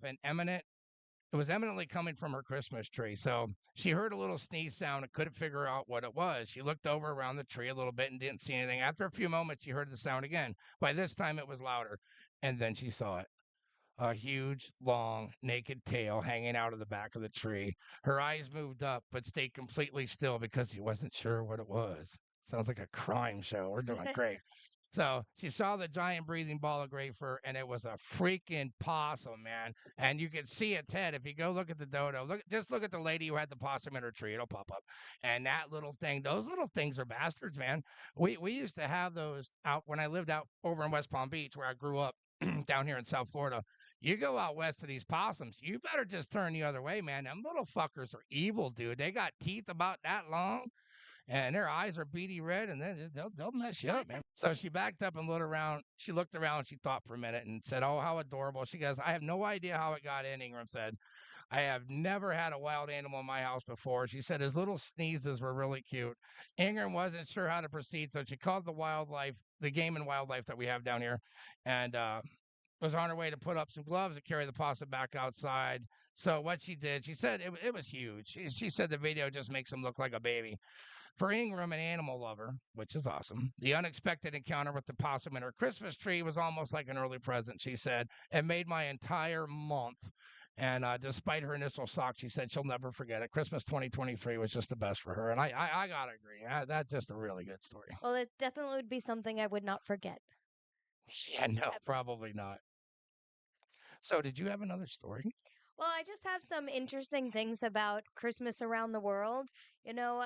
an imminent it was eminently coming from her Christmas tree. So she heard a little sneeze sound and couldn't figure out what it was. She looked over around the tree a little bit and didn't see anything. After a few moments, she heard the sound again. By this time, it was louder. And then she saw it, a huge, long, naked tail hanging out of the back of the tree. Her eyes moved up, but stayed completely still because she wasn't sure what it was. Sounds like a crime show. We're doing great. So she saw the giant breathing ball of gray fur, and it was a freaking possum, man. And you could see its head if you go look at the dodo. Just look at the lady who had the possum in her tree; it'll pop up. And that little thing, those little things are bastards, man. We used to have those out when I lived out over in West Palm Beach, where I grew up, down here in South Florida. You go out west of these possums, you better just turn the other way, man. Them little fuckers are evil, dude. They got teeth about that long and their eyes are beady red, and then they'll mess you up, man. So she backed up and looked around. She looked around. She thought for a minute and said, "Oh, how adorable!" She goes, "I have no idea how it got in." Ingram said, "I have never had a wild animal in my house before." She said his little sneezes were really cute. Ingram wasn't sure how to proceed, so she called the game and wildlife that we have down here, and was on her way to put up some gloves to carry the possum back outside. So what she did, she said it was huge. She said the video just makes him look like a baby. For Ingram, an animal lover, which is awesome, the unexpected encounter with the possum in her Christmas tree was almost like an early present, she said. It made my entire month. And despite her initial shock, she said she'll never forget it. Christmas 2023 was just the best for her. And I got to agree. That's just a really good story. Well, it definitely would be something I would not forget. Yeah, no, probably not. So, did you have another story? Well, I just have some interesting things about Christmas around the world. You know,